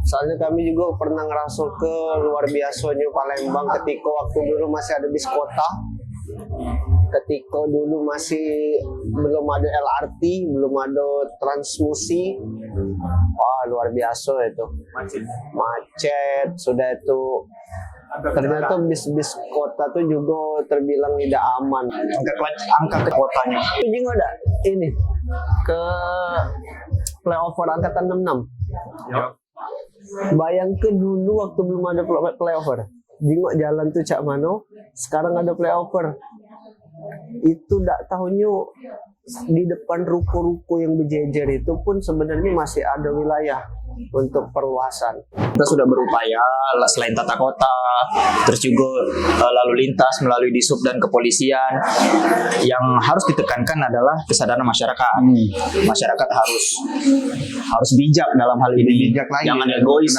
Soalnya kami juga pernah ngerasul ke luar biasanya Palembang ketika waktu dulu masih ada bis kota. Ketika dulu masih belum ada LRT, belum ada transmusi. Wah, luar biasa itu. Macet, sudah itu. Ternyata bis-bis kota tuh juga terbilang tidak aman. Angka ke kotanya. Itu juga ada ini ke flyover angkatan 66. Ya. Bayangkan dulu waktu belum ada flyover, jingok jalan tuh cak mano, sekarang ada flyover. Itu tak tahunya di depan ruko-ruko yang berjejer itu pun sebenarnya masih ada wilayah untuk perluasan. Kita sudah berupaya selain tata kota, terus juga lalu lintas melalui Dishub dan kepolisian. Yang harus ditekankan adalah kesadaran masyarakat. Masyarakat harus bijak dalam hal ini. Bijak lagi. Jangan egois.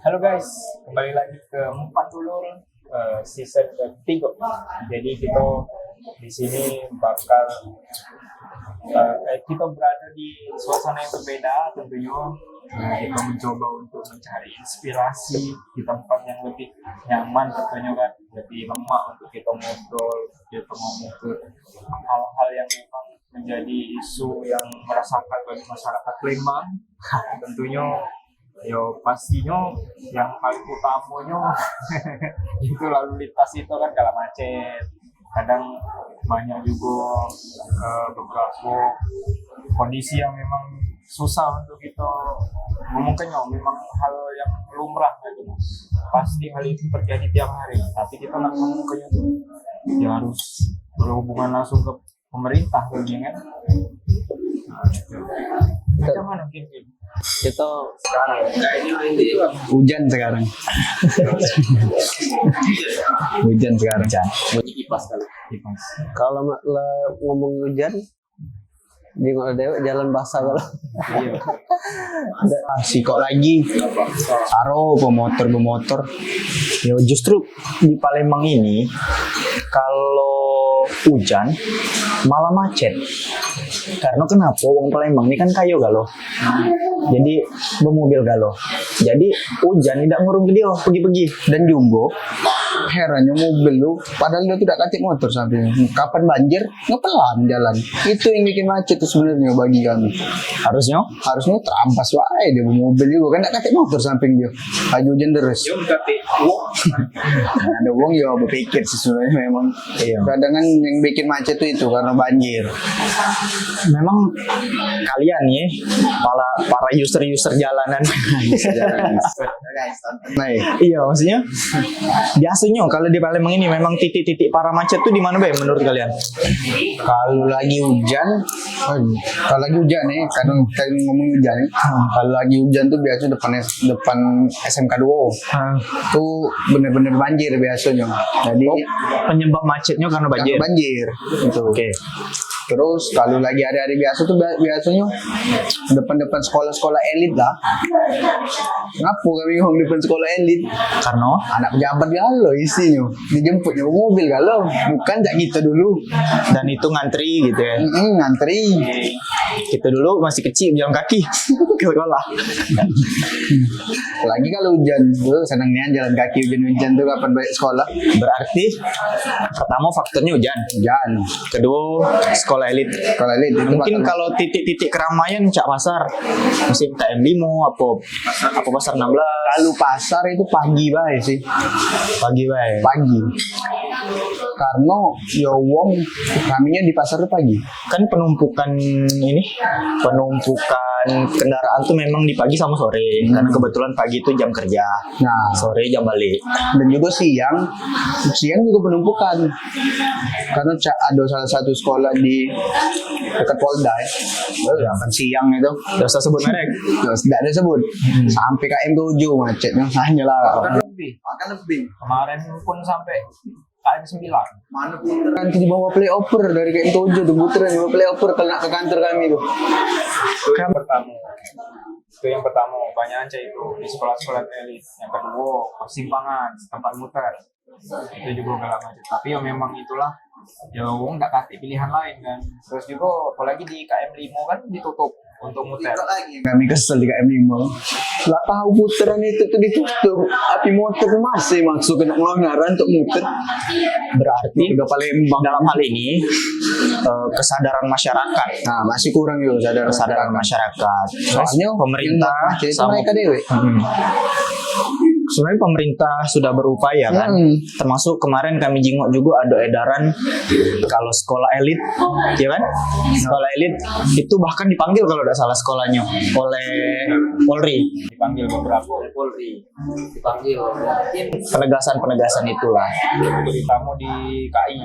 Halo guys, kembali lagi ke Empat Ulur season ketiga. Jadi kita di sini bakal kita berada di suasana yang berbeda tentunya. Kita mencoba untuk mencari inspirasi di tempat yang lebih nyaman tentunya kan, lebih lemak untuk kita ngobrol, kita ngomong ke hal-hal yang memang menjadi isu yang merasakan bagi masyarakat Palembang. Tentunya yo pastinya yang paling utamanya itu lalu lintas itu kan kalau macet, kadang banyak juga beberapa kondisi yang memang susah untuk kita ngomongkannya, memang hal yang lumrah gitu. Pasti hal itu terjadi tiap hari, tapi kita nak ngomongkannya tuh ya harus berhubungan langsung ke pemerintah kan. Macam mana mungkin Kita Hujan sekarang. Hujan sekarang. bunyi kipas kali. kalau ngomong hujan, jingok dewek jalan basah kalau. Si kok lagi aro pemotor. Ya justru di Palembang ini kalau hujan malah macet. Karena kenapa? Wong Palembang ini kan kayu galau. Jadi bermobil galau. Jadi hujan tidak ngurung dia pergi-pergi. Dan juga herannya mobil lu padahal dia tidak katik motor sampai kapan banjir ngepelan jalan. Itu yang bikin macet tuh sebenarnya bagi kami. Harusnya Terampas wae dia mobil juga kan tidak katik motor samping dia. Lagi hujan deres. Ada wong ya berpikir sih sebenarnya memang. Kadang kan yang bikin macet itu karena banjir. memang kalian nih para user jalanan. Nah, Iya, maksudnya biasanya kalau di Palembang ini memang titik-titik para macet tuh di mana Bay menurut kalian? kalau lagi hujan nih, kadang ngomong hujan nih. Kalau lagi hujan tuh biasanya depan SMK 2 tuh bener-bener banjir biasanya. Jadi Penyebab macetnya karena banjir. banjir gitu. Oke. Terus kalau lagi hari-hari biasa tuh biasanya depan sekolah-sekolah elit lah. Ngapu kami ngomong depan sekolah elit? Karena Anak pejabat galau isinya, dijemputnya mobil galau, bukan jak kita dulu. dan itu ngantri gitu ya. Ngantri. Kita dulu masih kecil jalan kaki ke sekolah. Lagi kalau hujan tuh senangnya jalan kaki hujan tuh kapan balik sekolah? Berarti pertama faktornya hujan. Hujan. Kedua sekolah elit. Sekolah elit itu Mungkin bakal- kalau titik-titik keramaian cak pasar musim TM5 apa pasar 16 kalau pasar itu pagi bae sih. pagi baik. Pagi. Karena ya wong kaminya di pasar tuh pagi. Kan penumpukan Dan kendaraan tuh memang di pagi sama sore, karena kebetulan pagi itu jam kerja, Nah, sore jam balik. dan juga siang juga penumpukan karena ada salah satu sekolah di dekat Polda ya. Kan siang itu Gak usah sebut merek. terus tidak ada sebut sampai KM 7 macetnya hanya lah Akan lebih. Kemarin pun sampai KM 9. mana putaran di bawah playover dari KM 7 tuh putaran di bawah playover kalau ke kantor kami tuh Itu yang pertama. Itu yang pertama, banyak aja itu di sekolah-sekolah elit. Yang kedua, persimpangan, tempat muter. Itu juga gak macet. Tapi ya memang itulah, ya wong nggak kasih pilihan lain kan. Terus juga apalagi di KM 5 kan ditutup untuk muter. kami kesel di KM 5 lah tahu putaran itu tuh ditutup api motor masih masuk ke Ngelongaran untuk muter Berarti udah Palembang dalam hal ini kesadaran masyarakat, nah masih kurang yuk kesadaran masyarakat. soalnya Pemerintah itu sama mereka dewe sebenarnya pemerintah sudah berupaya kan, termasuk kemarin kami jenguk juga ada edaran kalau sekolah elit, ya kan, sekolah elit itu bahkan dipanggil kalau tidak salah sekolahnya oleh Polri. Dipanggil beberapa Polri, dipanggil mungkin Penegasan itulah. tamu di KI.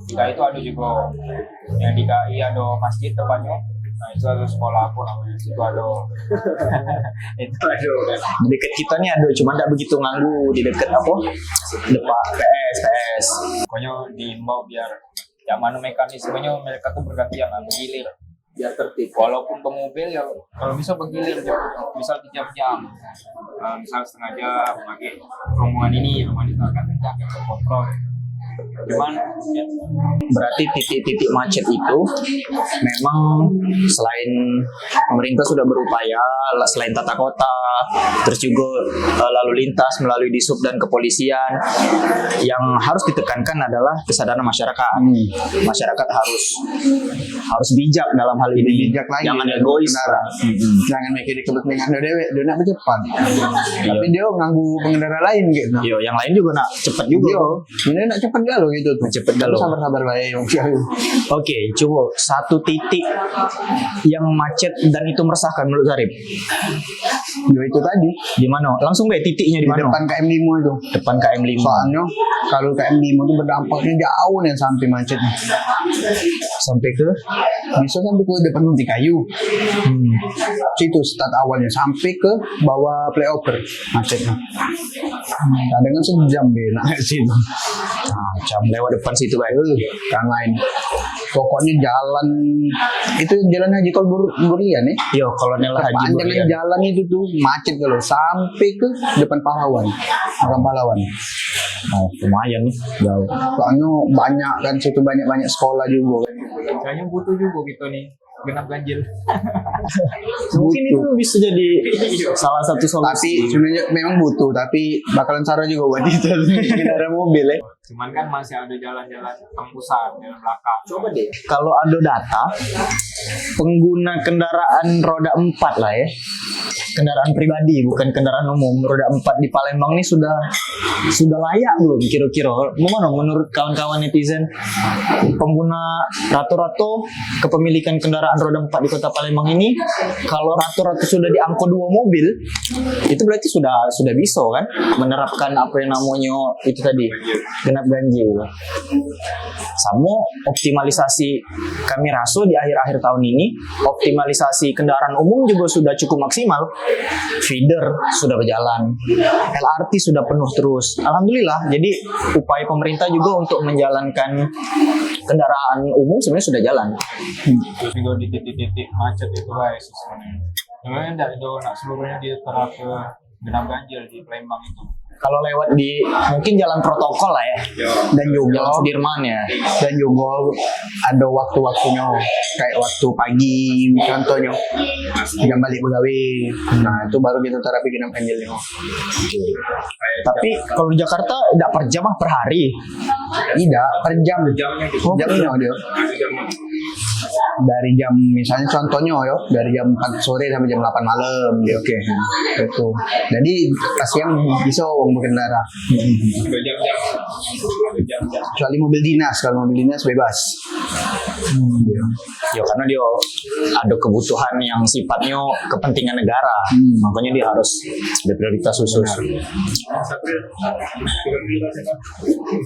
Di KI itu ada juga, yang di KI ada masjid depannya. Nah itu ada sekolah aku namanya, situ ada. Itu ada. Di dekat kita nih ada, cuma tidak begitu nganggu di dekat apa? Depan PS. Pokoknya diimbau biar yang mana mekanismenya mereka tuh bergantian bergilir biar tertib. Walaupun ke mobil ya kalau bisa bergilir ya, misal 3 jam, misal setengah jam pakai rombongan ini akan jaga kontrol. Cuman ya, Berarti titik-titik macet itu memang selain pemerintah sudah berupaya, selain tata kota, terus juga lalu lintas melalui Disub dan kepolisian, yang harus ditekankan adalah kesadaran masyarakat. Masyarakat harus bijak dalam hal ini, bijak lagi jangan egois. jangan mikir di kepentingan dewe dia nak cepat tapi dia nganggu pengendara lain gitu Yo, yang lain juga nak cepet juga. ini nak cepat galau gitu tuh Cepet galau. sabar baik Oke, coba satu titik yang macet dan itu meresahkan menurut Zarif. ya itu tadi Di mana? Langsung deh titiknya di di mana? depan KM 5 itu Depan KM 5. soalnya kalau KM 5 itu berdampaknya jauh nih sampai macetnya Sampai ke bisa sampai ke depan Munti Kayu situ start awalnya sampai ke bawah playover macetnya kadang kan sejam deh nak situ jam lewat depan situ baik. kan lain pokoknya jalan itu jalan Haji Kolburian ya Yo, Kolonel Haji panjang Burian. jalan itu tuh macet kalau sampai ke depan pahlawan makam pahlawan Oh, lumayan nih, jauh. soalnya banyak kan situ banyak sekolah juga kayaknya butuh juga gitu nih genap ganjil. Mungkin itu bisa jadi salah satu tapi solusi. sebenarnya memang butuh tapi bakalan sarah juga buat itu kendaraan mobil ya Cuman kan masih ada jalan-jalan tembusan jalan belakang. Coba deh. Kalau ada data pengguna kendaraan roda 4 lah ya, kendaraan pribadi bukan kendaraan umum, roda 4 di Palembang ini sudah layak belum kira-kira? Gimana menurut kawan-kawan netizen, pengguna rata-rata kepemilikan kendaraan roda 4 di Kota Palembang ini, kalau rata-rata sudah di angka 2 mobil, itu berarti sudah bisa kan menerapkan apa yang namanya itu tadi genap ganjil. Sama optimalisasi, kami rasa di akhir-akhir tahun ini optimalisasi kendaraan umum juga sudah cukup maksimal. Feeder sudah berjalan, LRT sudah penuh terus. Alhamdulillah. Jadi upaya pemerintah juga untuk menjalankan kendaraan umum sebenarnya sudah jalan. Terus juga di titik-titik macet itu guys sebenarnya. Sebenarnya tidak itu nak seluruhnya diterap ke genap ganjil di Palembang itu. Kalau lewat di mungkin jalan protokol lah ya, dan juga jalan Sudirman ya. dan juga ada waktu-waktunya kayak waktu pagi contohnya jam balik begawe nah itu baru kita terapi genap ganjilnya Tapi kalau di Jakarta tidak per jam, per hari. tidak per jam Jamnya di jamnya dia dari jam misalnya contohnya yo dari jam 4 sore sampai jam 8 malam ya oke itu jadi pas siang bisa wong berkendara jam-jam. kecuali mobil dinas kalau mobil dinas bebas Ya karena dia ada kebutuhan yang sifatnya kepentingan negara, makanya dia harus berprioritas khusus.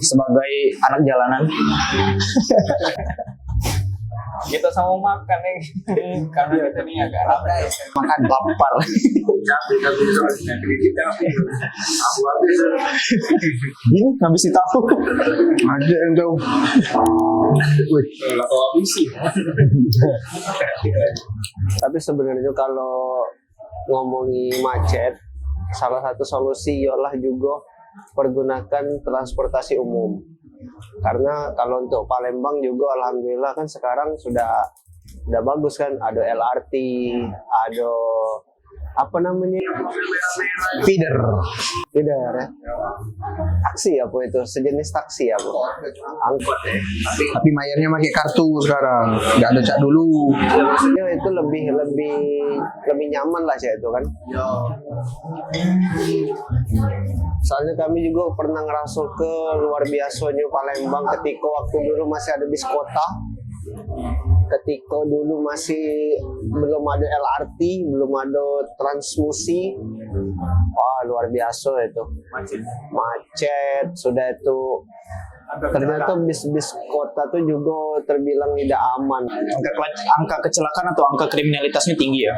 Sebagai anak jalanan, Kita sama makan nih. Karena kita nih agak ramai. makan lapar. Ini habis tahu. Ada yang tahu. Wih, Tapi sebenarnya kalau ngomongin macet, salah satu solusi ialah juga pergunakan transportasi umum. Karena kalau untuk Palembang juga alhamdulillah kan sekarang sudah bagus kan, ada LRT, ada apa namanya? feeder. Feeder ya. Taksi apa itu? Sejenis taksi apa? Angkot ya. Tapi bayarnya pakai kartu sekarang, nggak ada cak dulu. Ya, itu lebih nyaman lah sih itu kan. Soalnya kami juga pernah ngerasa ke luar biasanya Palembang ketika waktu dulu masih ada bis kota. Ketika dulu masih belum ada LRT, belum ada transmusi. Wah, luar biasa itu. Macet, sudah itu. Ternyata bis-bis kota tuh juga terbilang tidak aman. Angka kecelakaan atau angka kriminalitasnya tinggi ya.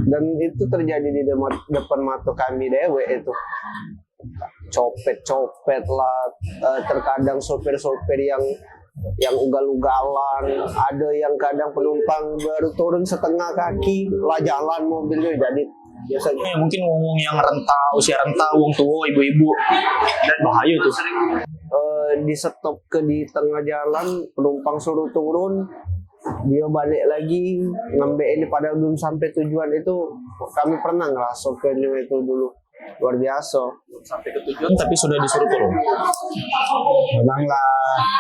Dan itu terjadi di depan mata kami dewe itu. Copet lah, terkadang sopir-sopir yang ugal-ugalan, ada yang kadang penumpang baru turun setengah kaki lah jalan mobilnya, jadi biasanya Mungkin wong yang usia renta, wong tua, ibu-ibu, dan bahaya tuh. di stop di tengah jalan, penumpang suruh turun, dia balik lagi ngambil ini padahal belum sampai tujuan. Itu kami pernah ngerasa itu dulu luar biasa. Sampai ke tujuan tapi sudah disuruh turun. Memang lah,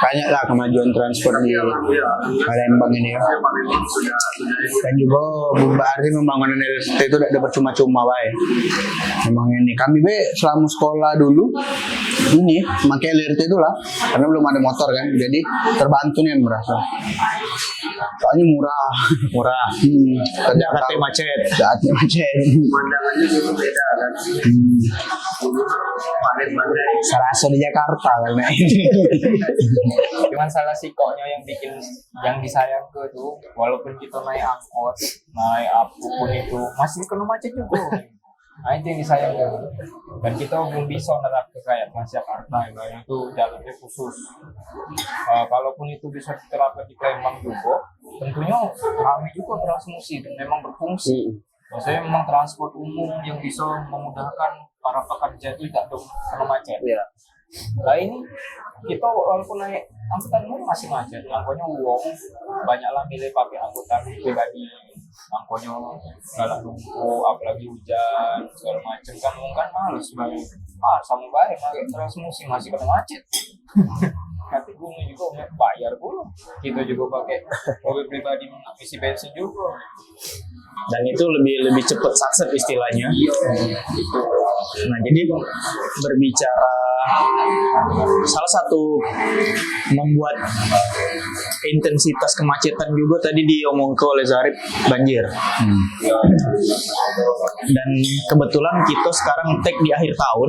banyak lah kemajuan transport di Palembang ini ya. Dan juga berarti pembangunan LRT itu tidak percuma-cuma baik. Memang ini kami selama sekolah dulu ini pakai LRT itu lah, karena belum ada motor kan, jadi terbantu nih merasa. Soalnya murah. Jakarta macet. Saatnya macet. Pemandangannya juga beda kan. Serasa di Jakarta karena ini. Cuman salah sikoknya yang disayang ke tuh, walaupun kita naik angkot, naik apapun itu masih kena macet juga. Nah itu yang disayangkan. Dan kita belum bisa menerapkan kayak Transjakarta yang itu jalurnya khusus. Kalaupun itu bisa diterapkan di Palembang juga, tentunya ramai juga transmusi dan memang berfungsi. Maksudnya memang transport umum yang bisa memudahkan para pekerja itu tidak kena macet. Ya. Nah ini kita walaupun naik angkutan umum masih macet, angkotnya uang, banyaklah milih pakai angkutan pribadi, angkotnya galak lumpuh, apalagi hujan segala macam kan males banget. Sama baik pakai transmusi masih kena macet. Nanti gue juga bayar pula. Kita juga pakai mobil pribadi isi bensin juga. Dan itu lebih cepat satset istilahnya. Nah jadi berbicara salah satu membuat intensitas kemacetan juga tadi diomongkan oleh Zarif, banjir. Dan kebetulan kita sekarang take di akhir tahun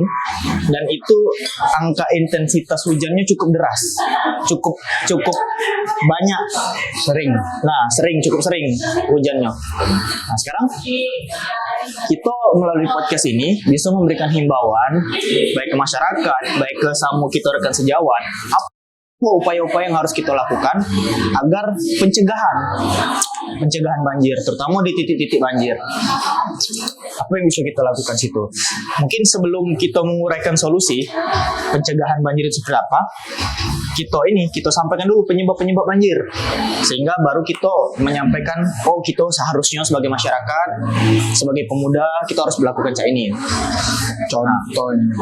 dan itu angka intensitas hujannya cukup deras, cukup banyak, cukup sering hujannya. Nah sekarang kita melalui podcast ini bisa memberikan himbauan baik ke masyarakat, baik ke sama kita rekan sejawat, apa upaya-upaya yang harus kita lakukan agar pencegahan banjir, terutama di titik-titik banjir. Apa yang bisa kita lakukan situ? Mungkin sebelum kita menguraikan solusi pencegahan banjir itu seperti apa, kita sampaikan dulu penyebab banjir, sehingga baru kita menyampaikan kita seharusnya sebagai masyarakat, sebagai pemuda kita harus melakukan ini. Contohnya,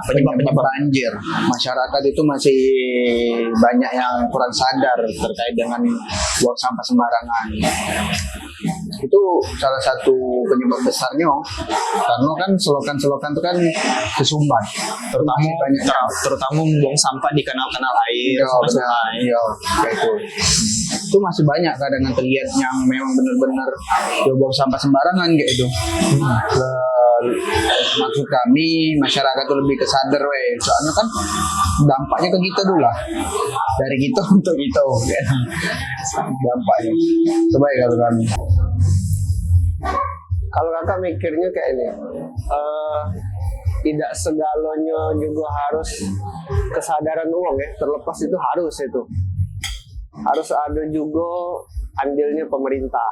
Penyebab banjir, masyarakat itu masih banyak yang kurang sadar terkait dengan buang sampah sembarangan. Itu salah satu penyebab besarnya, karena kan selokan-selokan itu kan kesumbat, terutama membuang sampah di kanal-kanal air, sungai. Iya, kayak itu. itu masih banyak kadang yang terlihat yang memang benar-benar dia buang sampah sembarangan kayak itu. Maksud kami masyarakat itu lebih kesadar soalnya kan dampaknya ke kita dulu lah, dari kita untuk kita ya. Dampaknya coba ya kalau kami. Kalau kakak mikirnya kayak ini, tidak segalanya juga harus kesadaran uang ya, terlepas itu harus ada juga andilnya pemerintah.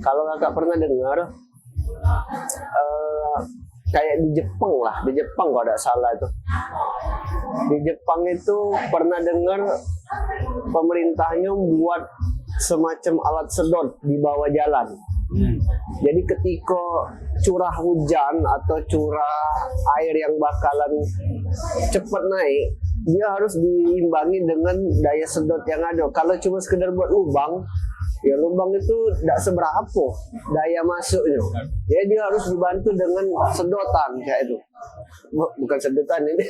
Kalau kakak pernah dengar kayak di Jepang kalau tidak salah itu, di Jepang itu pernah dengar pemerintahnya buat semacam alat sedot di bawah jalan. Jadi ketika curah hujan atau curah air yang bakalan cepat naik, dia harus diimbangi dengan daya sedot yang ada. Kalau cuma sekedar buat lubang, ya lubang itu tidak seberapa daya masuknya. Jadi dia harus dibantu dengan sedotan kayak itu. Bukan sedotan ini.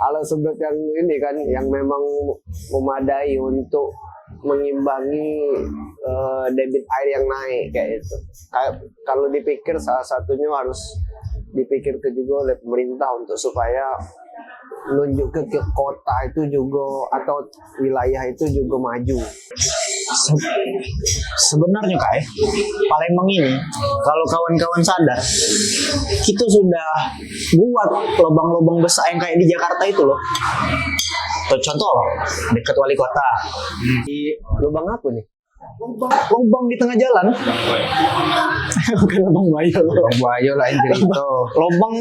Alat sedot yang ini kan, yang memang memadai untuk mengimbangi debit air yang naik kayak itu. Kalau dipikir salah satunya harus dipikirkan juga oleh pemerintah untuk supaya menunjuk ke kota itu juga atau wilayah itu juga maju. Sebenarnya Palembang ini kalau kawan-kawan sadar, kita sudah buat lubang-lubang besar yang kayak di Jakarta itu loh. Contoh dekat wali kota, Di lubang apa nih? lubang di tengah jalan. Bukan lubang buaya loh. Buaya lah itu. Lubang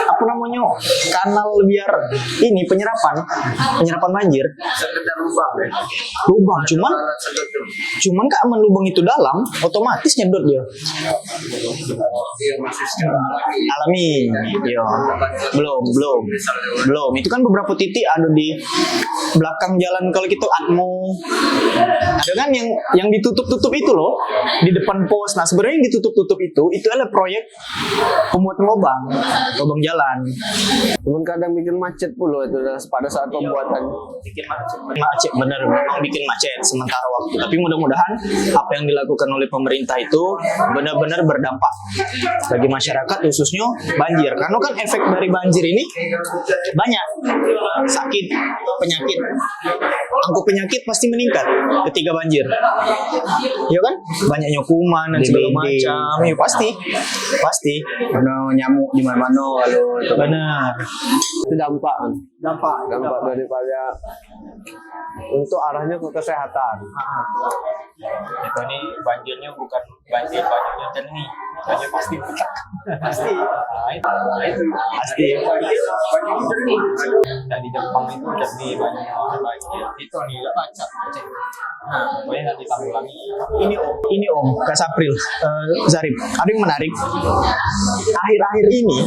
apa namanya, kanal biar ini penyerapan banjir. Sekedar lubang ya. Lubang cuman kak lubang itu dalam, otomatis nyedot dia. Alami. Iya. Belum. Itu kan beberapa titik ada di belakang jalan kalau kita Atmo. Ada kan yang ditutup-tutup itu loh di depan pos. Nah sebenarnya yang ditutup-tutup itu adalah proyek pembuatan lubang jalan. Cuman kadang bikin macet pula itu pada saat pembuatan. Macet bener, memang bikin macet sementara waktu. Tapi mudah-mudahan apa yang dilakukan oleh pemerintah itu benar-benar berdampak bagi masyarakat, khususnya banjir. Karena kan efek dari banjir ini banyak, sakit, penyakit. Angka penyakit pasti meningkat ketika banjir. Ya kan? Banyaknya kuman dan segala macam. Ya pasti. Ada nyamuk di mana-mana kalau Benar. Itu dampak daripada untuk arahnya ke kesehatan. Itu nih banjirnya bukan banjir jernih, banjir pasti butak. Pasti. Nah, itu pasti. Dan di Jepang itu jernih banyak banjir. Itu nih nggak baca. Nah, pokoknya nanti ditanggulangi. Ini Om, Kak Sapril, Zarif, ada yang menarik. Akhir-akhir ini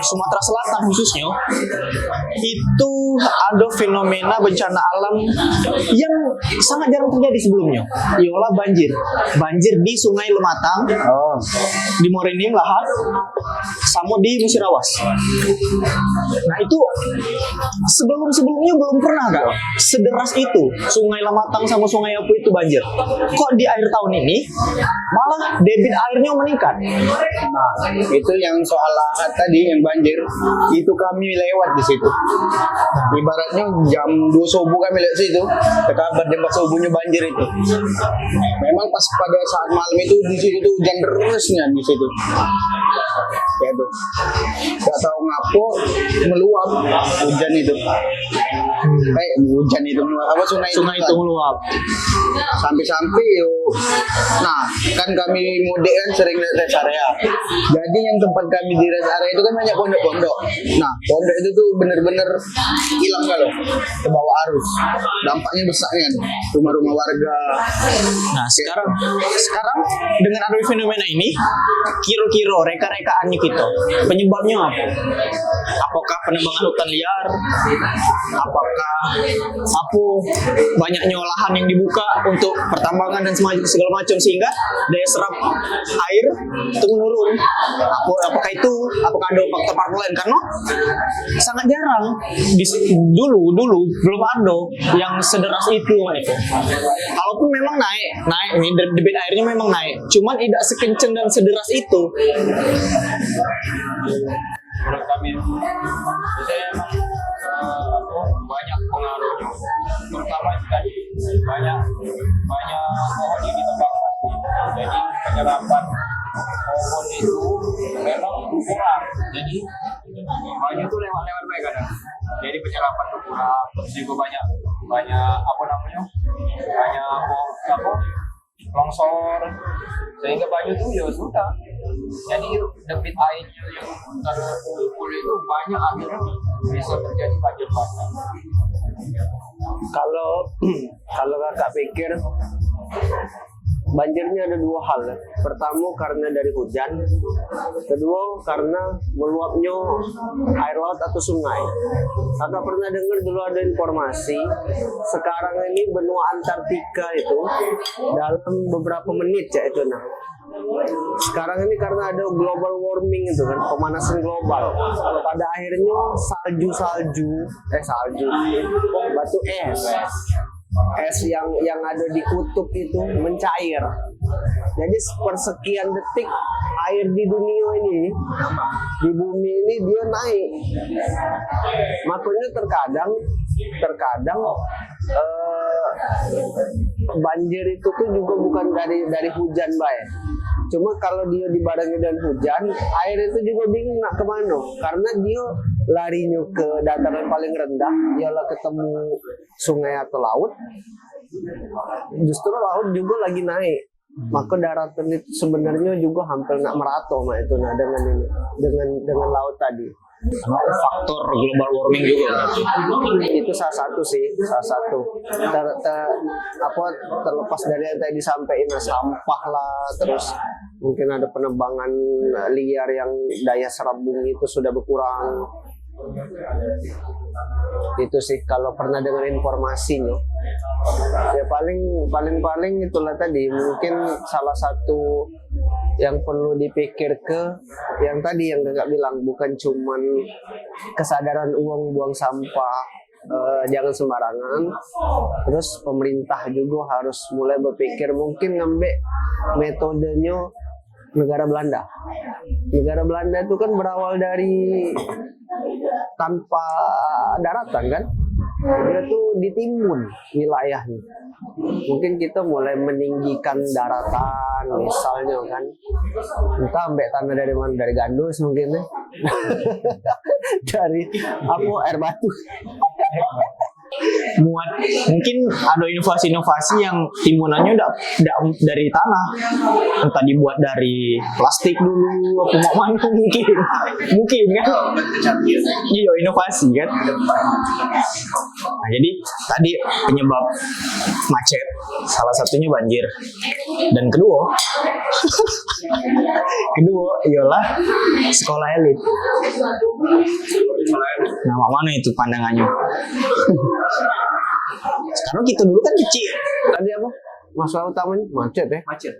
Sumatera Selatan khususnya itu ada fenomena bencana alam yang sangat jarang terjadi sebelumnya. Ialah banjir di Sungai Lematang, di Morenim Lahat, sama di Musirawas. Nah itu sebelumnya belum pernah Kak sederas itu Sungai Lematang sama Sungai Apu itu banjir. Kok di akhir tahun ini malah debit airnya meningkat? Nah, itu yang soal lahat tadi yang banjir, itu kami lewat di situ. Ibaratnya jam 2 subuh kami lewat situ, kabar jam 4 subuhnya banjir itu. Memang pas pada saat malam itu di situ tuh hujan derasnya di situ. Ya tuh, nggak tahu ngapo meluap hujan itu. Kayak hujan itu meluap, apa sungai itu meluap. Sampai-sampai nah kan kami mudik kan sering rest area. Jadi yang tempat kami di rest area itu kan banyak pondok-pondok. Nah pondok itu tuh bener-bener hilang kalau ke bawah arus. Dampaknya besar kan rumah-rumah warga. Nah sekarang dengan ada fenomena ini, kira-kira reka-rekaannya kita penyebabnya apa? Apakah penebangan hutan liar? Apakah apakah apa banyaknya lahan yang dibuka untuk pertambangan dan segala macam sehingga daya serap air itu menurun. Apakah ada faktor-faktor lain? Karena sangat jarang dulu belum ada yang sederas itu. Kalaupun memang naik nih debit airnya memang naik, cuman tidak sekencang dan sederas itu. Menurut kami biasanya emang banyak pengaruhnya, terutama tadi banyak pohon yang ditebang, jadi penyerapan pohon itu memang kurang, jadi banyak tuh lewat baik kadang, jadi penyerapan tuh kurang, terus juga banyak longsor, sehingga banyak tuh ya sudah, jadi debit airnya yang terkumpul itu banyak, akhirnya bisa terjadi banjir bandang. Kalau kakak pikir banjirnya ada dua hal. Pertama karena dari hujan, kedua karena meluapnya air laut atau sungai. Kakak pernah dengar dulu ada informasi sekarang ini benua Antartika itu dalam beberapa menit ya itu sekarang ini karena ada global warming itu kan, pemanasan global, pada akhirnya batu es yang ada di kutub itu mencair. Jadi persekian detik air di dunia ini, di bumi ini dia naik. Makanya terkadang banjir itu tuh juga bukan dari hujan baik. Cuma kalau dia dibarengi dengan hujan, air itu juga bingung nak kemana. Karena dia larinya ke dataran paling rendah, ialah ketemu sungai atau laut. Justru laut juga lagi naik. Maka daratan itu sebenarnya juga hampir nak merata itu dengan laut tadi. Faktor global warming juga Itu salah satu. Terlepas dari yang tadi disampaikan, sampah lah, terus mungkin ada penebangan liar yang daya serap bumi itu sudah berkurang. Itu sih kalau pernah dengar informasinya. Ya paling itulah tadi, mungkin salah satu yang perlu dipikir yang tadi yang kakak bilang, bukan cuman kesadaran uang buang sampah, jangan sembarangan. Terus pemerintah juga harus mulai berpikir, mungkin ngambil metodenya negara Belanda. Negara Belanda itu kan berawal dari tanpa daratan kan, dia tuh ditimbun wilayahnya. Mungkin kita mulai meninggikan daratan misalnya kan, entah ambil tanah dari mana, dari gandus mungkin ya. Dari air batu. muat, mungkin ada inovasi-inovasi yang timbunannya udah dari tanah, entah dibuat dari plastik dulu apa mau mana, mungkin kan, iya inovasi kan. Nah, jadi tadi penyebab macet salah satunya banjir, dan kedua ialah sekolah elit. Nah, mana itu pandangannya? Sekarang kita dulu kan kecil. Tadi apa? Masalah utamanya macet ya? Macet.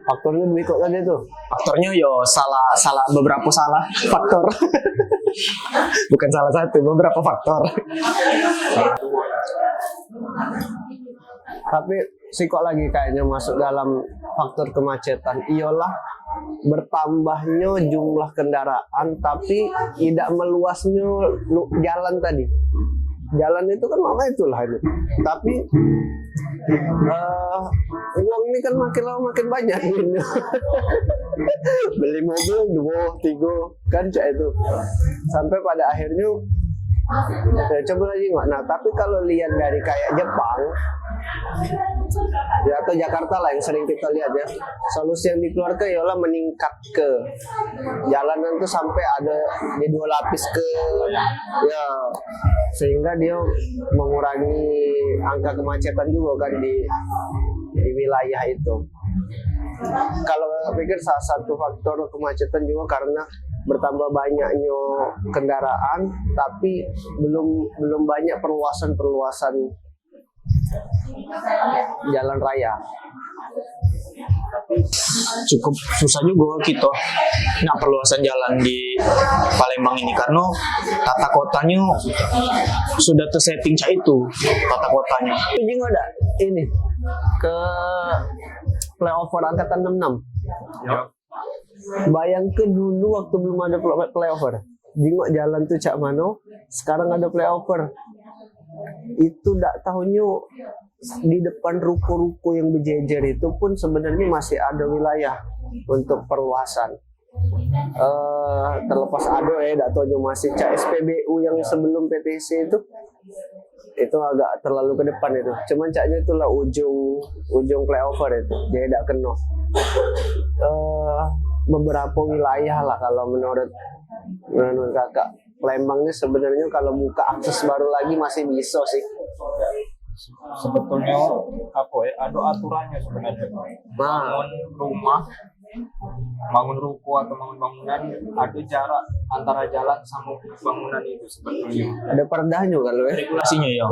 Faktornya lebih kok tadi tuh. Faktornya salah beberapa salah faktor. Bukan salah satu, beberapa faktor. Tapi kok lagi kayaknya masuk dalam faktor kemacetan, ialah bertambahnya jumlah kendaraan tapi tidak meluasnya jalan tadi. Jalan itu kan lama itulah ini. Tapi uang ini kan makin lama makin banyak. Beli mobil 2, 3 kan cak itu. Sampai pada akhirnya coba lagi nggak. Nah tapi kalau lihat dari kayak Jepang ya atau Jakarta lah yang sering kita lihat ya, solusi yang dikeluarkan ialah meningkat ke jalanan itu sampai ada di 2 lapis ke ya, sehingga dia mengurangi angka kemacetan juga kan di wilayah itu. Kalau saya pikir salah satu faktor kemacetan juga karena bertambah banyaknya kendaraan, tapi belum banyak perluasan jalan raya. Cukup susah juga kita nah perluasan jalan di Palembang ini karena tata kotanya sudah tersetting cak itu tata kotanya. Itu juga ada ini ke flyover angkatan 66. Ya. Bayangkan dulu waktu belum ada flyover, jingok jalan tuh cak mano, sekarang ada flyover. Itu tak tahunya di depan ruko-ruko yang berjejer itu pun sebenarnya masih ada wilayah untuk perluasan. Terlepas ado tak tahunya masih cak SPBU yang sebelum PTC itu agak terlalu ke depan itu. Cuman caknya itulah ujung flyover itu, jadi tak kena. Beberapa wilayah lah kalau menurut kakak, Palembang ini sebenarnya kalau buka akses baru lagi masih bisa sih. Sebetulnya ada aturannya sebenarnya. Bangun rumah, bangun ruko atau bangun bangunan, ada jarak antara jalan sama bangunan itu sebetulnya. Ada perdahnya kalau ya. Regulasinya ya.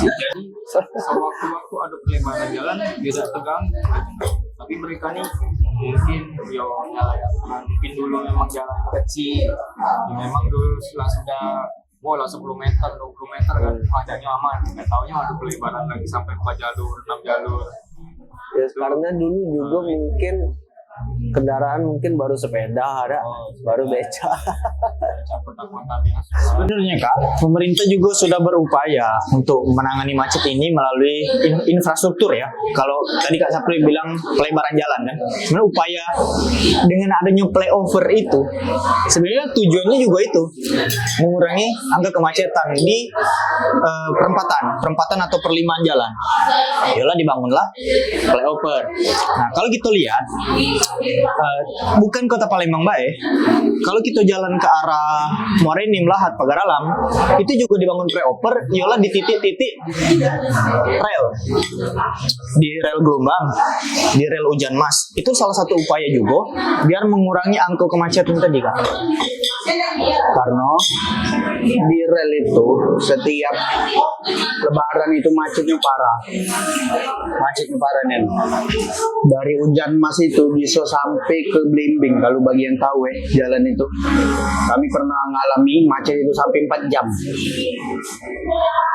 Jadi sewaktu-waktu ada pelebaran jalan tidak tegang, tapi mereka nih mungkin mungkin dulu memang jalan kecil, memang dulu sudah bola 10 meter, 20 meter kan, wajahnya aman. Nggak taunya ada pelebaran lagi sampai 4 jalur, 6 jalur. Ya, karena dulu juga mungkin kendaraan mungkin baru sepeda ada, baru beca. Sebenarnya Kak, pemerintah juga sudah berupaya untuk menangani macet ini melalui infrastruktur ya. Kalau tadi Kak Sapri bilang pelebaran jalan kan, sebenarnya upaya dengan adanya flyover itu, sebenarnya tujuannya juga itu mengurangi angka kemacetan di perempatan atau perlimaan jalan. Yalah dibangunlah flyover. Nah kalau kita lihat bukan kota Palembang baik. Kalau kita jalan ke arah Muarenim, Lahat, Pagar Alam, itu juga dibangun flyover, ialah di titik-titik rel, di rel gelombang, di rel hujan mas. Itu salah satu upaya juga biar mengurangi angka kemacetan tadi kan. Karena di rel itu setiap lebaran itu macetnya parah nih. Dari Hujan Mas itu bisa sampai ke Blimbing kalau bagi yang tahu jalan itu. Kami pernah ngalami macet itu sampai 4 jam.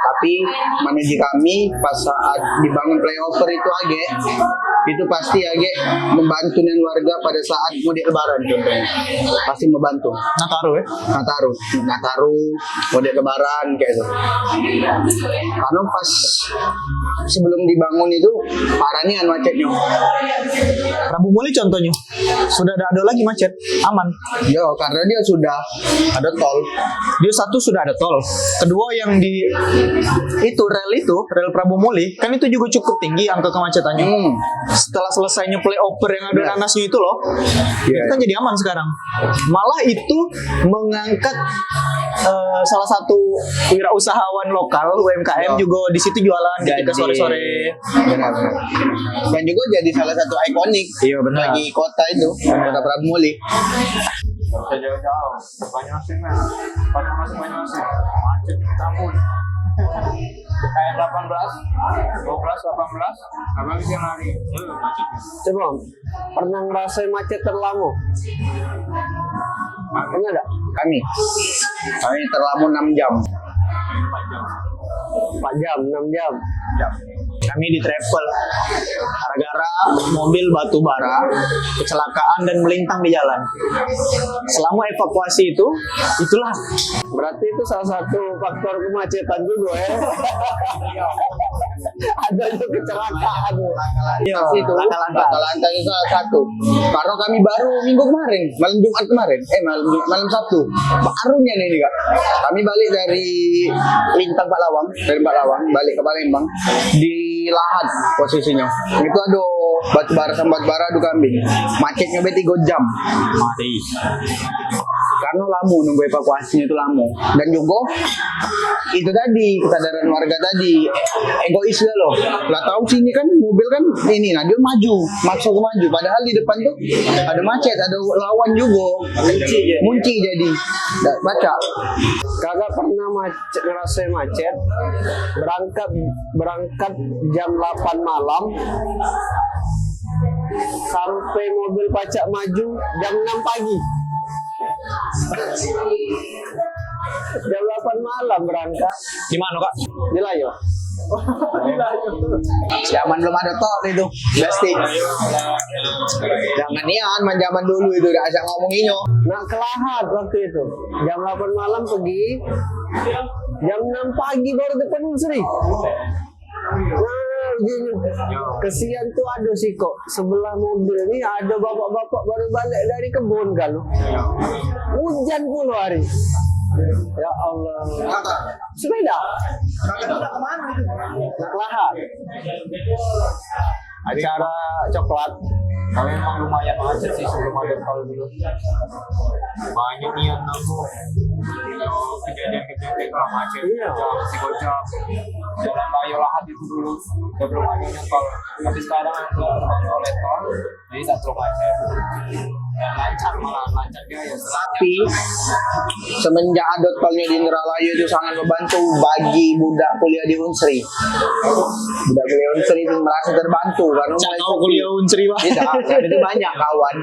Tapi manajer kami pas saat dibangun flyover itu pasti membantu dengan warga pada saat mudik lebaran contohnya. Pasti membantu. Nataru, mudik lebaran kayak itu. Karena pas sebelum dibangun itu parah nih macetnya. Rabu Muli contohnya sudah ada lagi macet, aman. Ya karena dia sudah ada tol. Dia satu sudah ada tol. Kedua yang di rel Prabu Muli kan itu juga cukup tinggi angka kemacetannya. Setelah selesainya flyover yang ada nanasnya itu loh, itu kan jadi aman sekarang. Malah itu mengangkat salah satu wirausahawan lokal UMKM juga di situ jualan ketika sore-sore. Benar. Dan juga jadi salah satu ikonik bagi kota itu, kota Prabu Muli. Bisa jauh-jauh, banyak sih men. Banyak sih. Macet campur. Kayak 18, abang siang hari, macet. Coba, pernah ngerasain macet terlama? Pernah enggak? Kami terlalu 6 jam. 4 jam, 6 jam. Kami di travel gara-gara mobil batu bara kecelakaan dan melintang di jalan. Selama evakuasi itulah Berarti itu salah satu faktor kemacetan juga ya. Ada juga kecelakaan. Laka lantas itu salah satu. Karena kami baru minggu kemarin, malam Jumat kemarin, malam Sabtu, barunya nih Kak. Kami balik dari Lintang Pak Lawang, balik ke Palembang di Lahat posisinya. Itu ada batu bara adu kambing. Macetnya 3 jam. mati. karena lama nunggu evakuasinya itu lama. Dan juga itu tadi kesadaran warga tadi egois lah loh. Lah tahu sini kan mobil kan ini, nah dia maju, maksa ke maju. Padahal di depan tuh ada macet, ada lawan juga. Munci jadi. Nggak baca. Kagak pernah macet, ngerasain macet. Berangkat jam 8 malam sampai mobil pacak maju jam 6 pagi. Jam 8 malam berangkat Di mana Kak? di Layo. Zaman belum ada tol itu, plastik. Jangan nian, zaman dulu itu udah asal ngomonginnya. Nak kelahat waktu itu. Jam 8 malam pergi. Jam 6 pagi baru depan Unsri. Nah, gini. Kesian tuh ada sih kok. Sebelah mobil ini ada bapak-bapak baru balik dari kebun kan. Hujan puluh hari. Ya Allah. Sepeda. Nak lahat. Acara coklat. Tapi memang lumayan macet sih sebelum ada tol dulu. Banyak nih yang nunggu. Kejadian-kejadian kalau macet, si gojek, jalan Bayo Lahat itu dulu sebelum adanya tol. Tapi sekarang terbang oleh tol, jadi tak terlalu macet. Dan lancar malah lancar dia ya. Tapi semenjak ada tolnya di Indralaya itu sangat membantu bagi budak kuliah di Unsri. Budak kuliah Unsri itu merasa terbantu karena mulai Tahu kuliah Unsri Pak. tidak, itu banyak kawan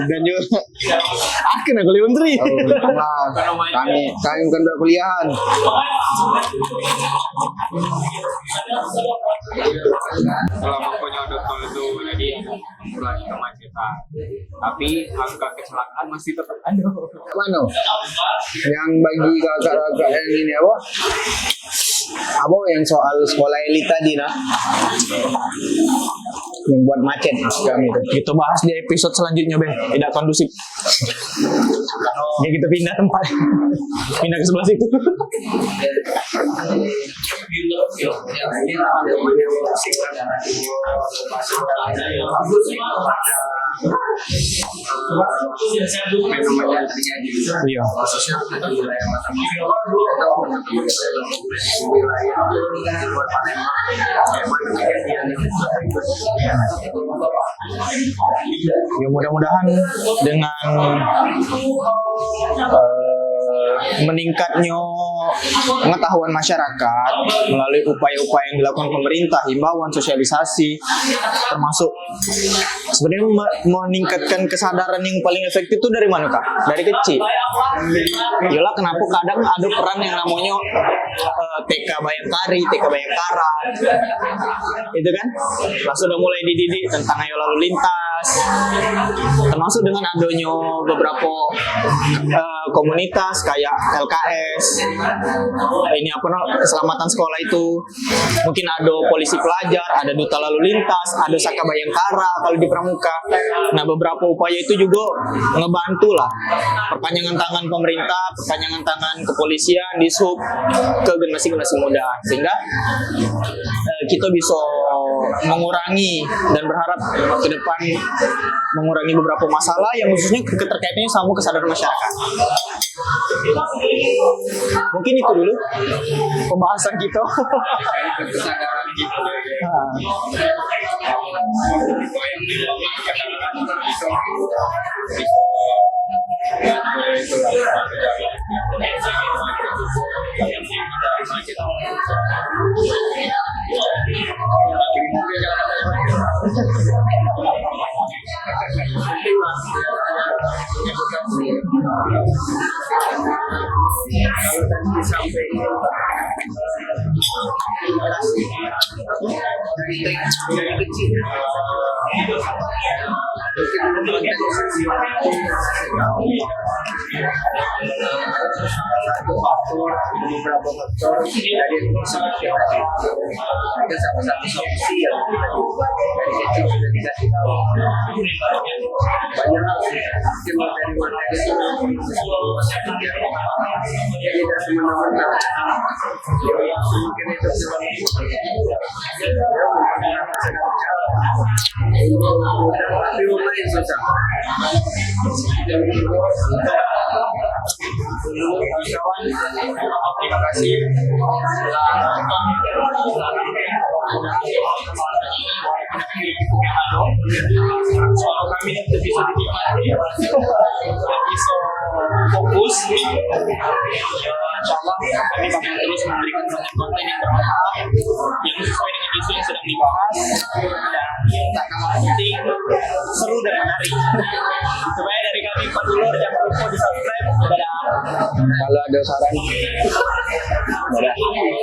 dan juga Akhirnya kuliah Unsri. nah, kami bukan budak kuliahan. Selama pokoknya ada tol itu jadi mengurangi kemacetan. Tapi angka kecelakaan masih tetap ada. Mana? Yang bagi kakak-kakak yang ini apa yang soal sekolah elit tadi nah, yang buat macet kami itu. Kita bahas di episode selanjutnya Bang. Tidak kondusif. Ya kita pindah tempat. Pindah ke sebelah situ. Iya. Ya mudah-mudahan dengan meningkatnya pengetahuan masyarakat melalui upaya-upaya yang dilakukan pemerintah, himbauan, sosialisasi, termasuk sebenarnya meningkatkan kesadaran yang paling efektif itu dari mana Kak? Dari kecil. Yalah kenapa kadang ada peran yang namanya TK Bayangkari, TK Bayangkara, itu kan? Lah sudah mulai dididik tentang ayo lalu lintas, termasuk dengan adanya beberapa komunitas kayak LKS, ini apa keselamatan sekolah itu, mungkin ada polisi pelajar, ada duta lalu lintas, ada Saka Bayangkara kalau di Pramuka. Nah beberapa upaya itu juga ngebantu lah perpanjangan tangan pemerintah, perpanjangan tangan kepolisian di sub ke generasi-generasi muda, sehingga kita bisa mengurangi dan berharap ke depan mengurangi beberapa masalah yang khususnya keterkaitannya sama kesadaran masyarakat. Mungkin itu dulu pembahasan kita. Kesadaran gitu ya. Kalau tadi disampaikan dari kecil satu faktor, beberapa faktor dari seperti ada satu solusi yang dari kecil sudah dikasih tahu banyak mungkin materi-materi jadi tidak semena-mena mungkin itu sebabnya Kawan, terima kasih telah nonton. Suara kami untuk bisa dinikmati, episode fokus. Insya Allah kami bakal terus memberikan konten-konten yang bermanfaat, yang sesuai dengan isu yang sedang dibahas, dan tak kalah penting, seru dan menarik. Supaya dari kami Pak Dulur, jangan lupa di subscribe. Dadah. Kalau ada saran, Dadah.